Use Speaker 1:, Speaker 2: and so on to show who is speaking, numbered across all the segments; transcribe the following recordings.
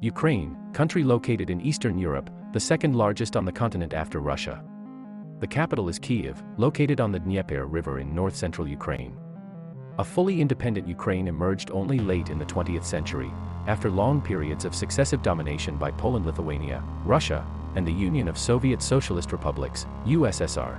Speaker 1: Ukraine, country located in Eastern Europe, the second largest on the continent after Russia. The capital is Kyiv, located on the Dnieper River in north-central Ukraine. A fully independent Ukraine emerged only late in the 20th century, after long periods of successive domination by Poland, Lithuania, Russia, and the Union of Soviet Socialist Republics, USSR.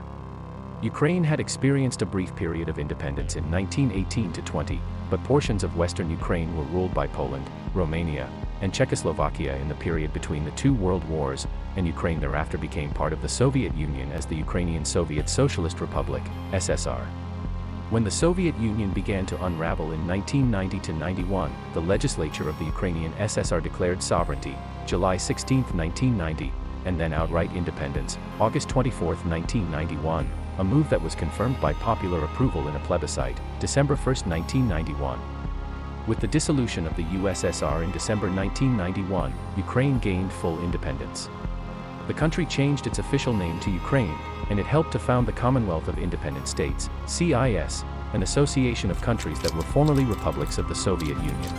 Speaker 1: Ukraine had experienced a brief period of independence in 1918-20, but portions of western Ukraine were ruled by Poland, Romania, and Czechoslovakia in the period between the two world wars, and Ukraine thereafter became part of the Soviet Union as the Ukrainian Soviet Socialist Republic, SSR. When the Soviet Union began to unravel in 1990-91, the legislature of the Ukrainian SSR declared sovereignty, July 16, 1990, and then outright independence, August 24, 1991, a move that was confirmed by popular approval in a plebiscite, December 1, 1991. With the dissolution of the USSR in December 1991, Ukraine gained full independence. The country changed its official name to Ukraine, and it helped to found the Commonwealth of Independent States, CIS, an association of countries that were formerly republics of the Soviet Union.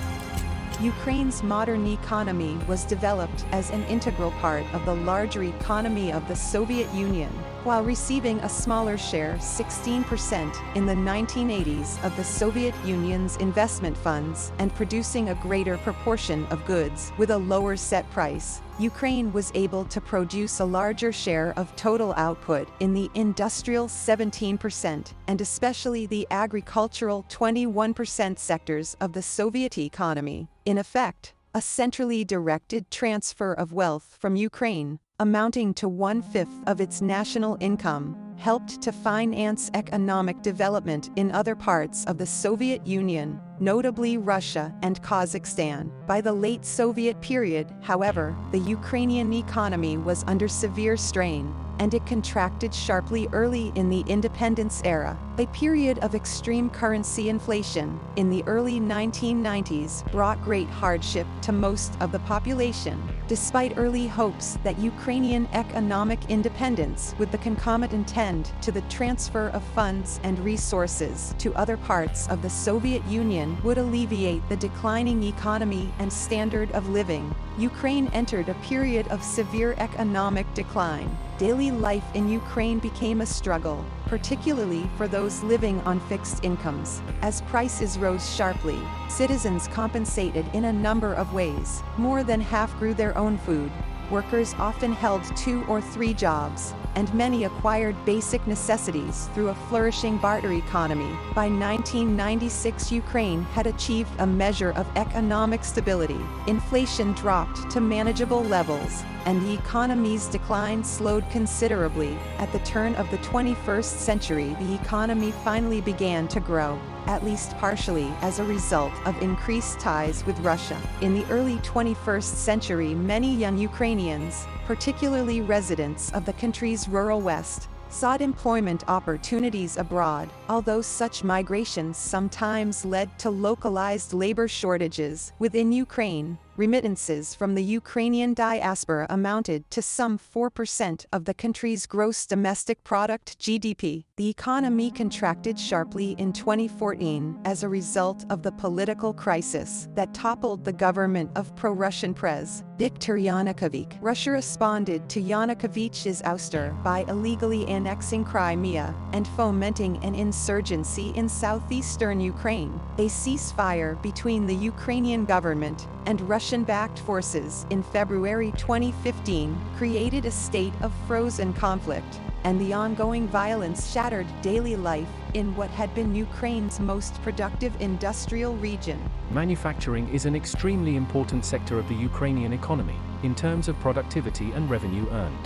Speaker 2: Ukraine's modern economy was developed as an integral part of the larger economy of the Soviet Union, while receiving a smaller share, 16%, in the 1980s of the Soviet Union's investment funds and producing a greater proportion of goods with a lower set price. Ukraine was able to produce a larger share of total output in the industrial 17% and especially the agricultural 21% sectors of the Soviet economy. In effect, a centrally directed transfer of wealth from Ukraine, amounting to 1/5 of its national income, helped to finance economic development in other parts of the Soviet Union, notably Russia and Kazakhstan. By the late Soviet period, however, the Ukrainian economy was under severe strain, and it contracted sharply early in the independence era. A period of extreme currency inflation in the early 1990s brought great hardship to most of the population, despite early hopes that Ukrainian economic independence with the concomitant end to the transfer of funds and resources to other parts of the Soviet Union would alleviate the declining economy and standard of living. Ukraine entered a period of severe economic decline. Daily life in Ukraine became a struggle, particularly for those living on fixed incomes. As prices rose sharply, citizens compensated in a number of ways. More than half grew their own food. Workers often held 2 or 3 jobs, and many acquired basic necessities through a flourishing barter economy. By 1996, Ukraine had achieved a measure of economic stability. Inflation dropped to manageable levels, and the economy's decline slowed considerably. At the turn of the 21st century, the economy finally began to grow, at least partially as a result of increased ties with Russia. In the early 21st century, many young Ukrainians, particularly residents of the country's rural west, sought employment opportunities abroad, although such migrations sometimes led to localized labor shortages within Ukraine. Remittances from the Ukrainian diaspora amounted to some 4% of the country's gross domestic product (GDP). The economy contracted sharply in 2014 as a result of the political crisis that toppled the government of pro-Russian President Viktor Yanukovych. Russia responded to Yanukovych's ouster by illegally annexing Crimea and fomenting an insurgency in southeastern Ukraine. A ceasefire between the Ukrainian government and Russian-backed forces in February 2015 created a state of frozen conflict, and the ongoing violence shattered daily life in what had been Ukraine's most productive industrial region.
Speaker 1: Manufacturing is an extremely important sector of the Ukrainian economy, in terms of productivity and revenue earned.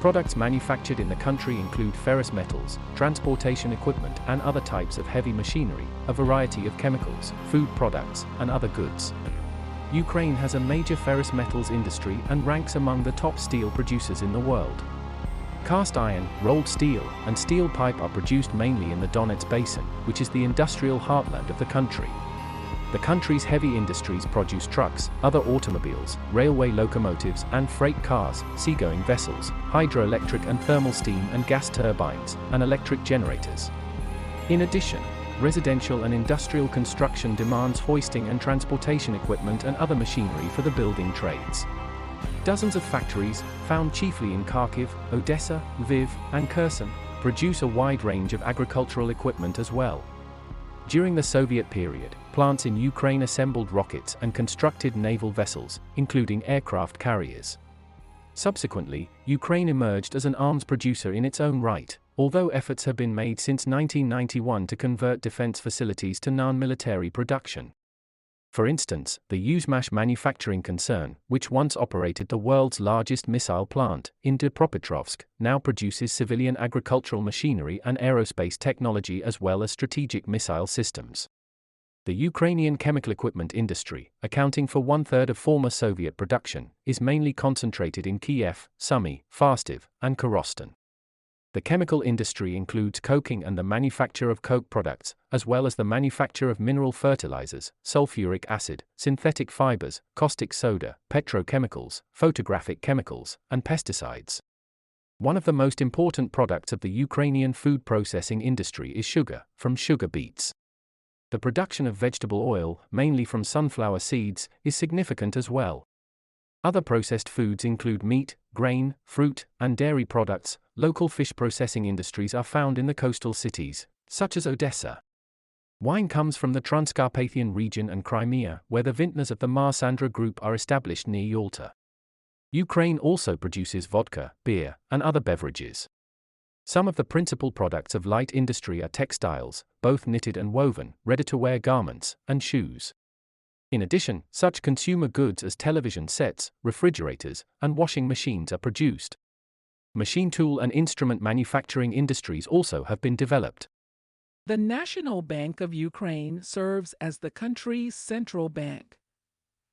Speaker 1: Products manufactured in the country include ferrous metals, transportation equipment and other types of heavy machinery, a variety of chemicals, food products, and other goods. Ukraine has a major ferrous metals industry and ranks among the top steel producers in the world. Cast iron, rolled steel, and steel pipe are produced mainly in the Donets Basin, which is the industrial heartland of the country. The country's heavy industries produce trucks, other automobiles, railway locomotives and freight cars, seagoing vessels, hydroelectric and thermal steam and gas turbines, and electric generators. In addition, residential and industrial construction demands hoisting and transportation equipment and other machinery for the building trades. Dozens of factories, found chiefly in Kharkiv, Odessa, Lviv, and Kherson, produce a wide range of agricultural equipment as well. During the Soviet period, plants in Ukraine assembled rockets and constructed naval vessels, including aircraft carriers. Subsequently, Ukraine emerged as an arms producer in its own right, although efforts have been made since 1991 to convert defense facilities to non-military production. For instance, the Yuzhmash manufacturing concern, which once operated the world's largest missile plant in Dnipropetrovsk, now produces civilian agricultural machinery and aerospace technology as well as strategic missile systems. The Ukrainian chemical equipment industry, accounting for one-third of former Soviet production, is mainly concentrated in Kiev, Sumy, Fastiv, and Korostan. The chemical industry includes coking and the manufacture of coke products, as well as the manufacture of mineral fertilizers, sulfuric acid, synthetic fibers, caustic soda, petrochemicals, photographic chemicals, and pesticides. One of the most important products of the Ukrainian food processing industry is sugar, from sugar beets. The production of vegetable oil, mainly from sunflower seeds, is significant as well. Other processed foods include meat, grain, fruit, and dairy products. Local fish processing industries are found in the coastal cities, such as Odessa. Wine comes from the Transcarpathian region and Crimea, where the vintners of the Marsandra Group are established near Yalta. Ukraine also produces vodka, beer, and other beverages. Some of the principal products of light industry are textiles, both knitted and woven, ready-to-wear garments, and shoes. In addition, such consumer goods as television sets, refrigerators, and washing machines are produced. Machine tool and instrument manufacturing industries also have been developed.
Speaker 3: The National Bank of Ukraine serves as the country's central bank.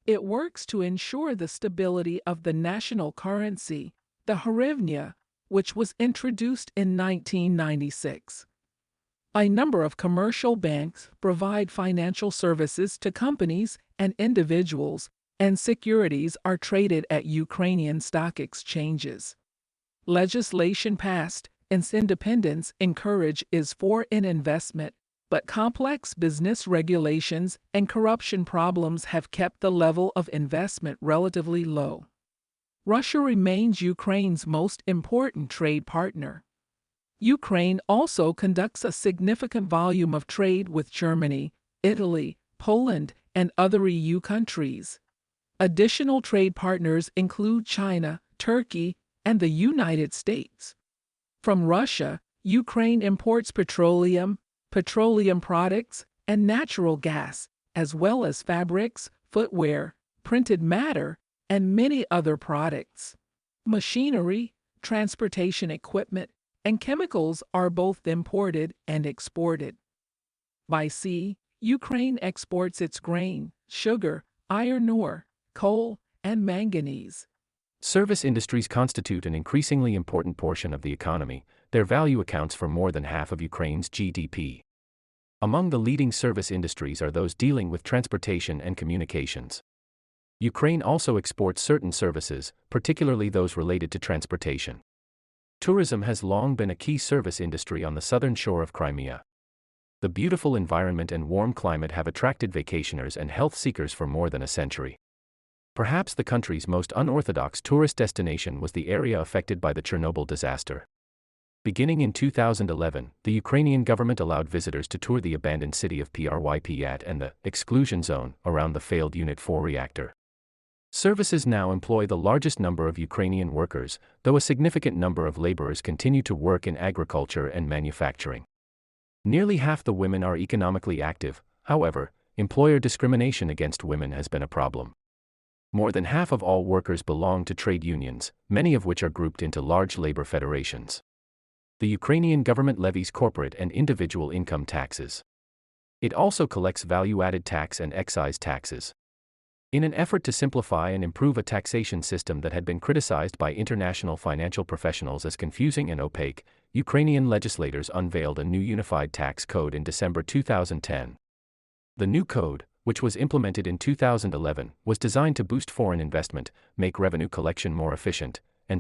Speaker 3: It works to ensure the stability of the national currency, the hryvnia, which was introduced in 1996. A number of commercial banks provide financial services to companies and individuals, and securities are traded at Ukrainian stock exchanges. Legislation passed since independence encourages foreign investment, but complex business regulations and corruption problems have kept the level of investment relatively low. Russia remains Ukraine's most important trade partner. Ukraine also conducts a significant volume of trade with Germany, Italy, Poland, and other EU countries. Additional trade partners include China, Turkey, and the United States. From Russia, Ukraine imports petroleum products, and natural gas, as well as fabrics, footwear, printed matter, and many other products. Machinery, transportation equipment, and chemicals are both imported and exported. By sea, Ukraine exports its grain, sugar, iron ore, coal, and manganese.
Speaker 1: Service industries constitute an increasingly important portion of the economy. Their value accounts for more than half of Ukraine's GDP. Among the leading service industries are those dealing with transportation and communications. Ukraine also exports certain services, particularly those related to transportation. Tourism has long been a key service industry on the southern shore of Crimea. The beautiful environment and warm climate have attracted vacationers and health seekers for more than a century. Perhaps the country's most unorthodox tourist destination was the area affected by the Chernobyl disaster. Beginning in 2011, the Ukrainian government allowed visitors to tour the abandoned city of Prypyat and the exclusion zone around the failed Unit 4 reactor. Services now employ the largest number of Ukrainian workers, though a significant number of laborers continue to work in agriculture and manufacturing. Nearly half the women are economically active. However, employer discrimination against women has been a problem. More than half of all workers belong to trade unions, many of which are grouped into large labor federations. The Ukrainian government levies corporate and individual income taxes. It also collects value-added tax and excise taxes. In an effort to simplify and improve a taxation system that had been criticized by international financial professionals as confusing and opaque, Ukrainian legislators unveiled a new unified tax code in December 2010. The new code, which was implemented in 2011, was designed to boost foreign investment, make revenue collection more efficient,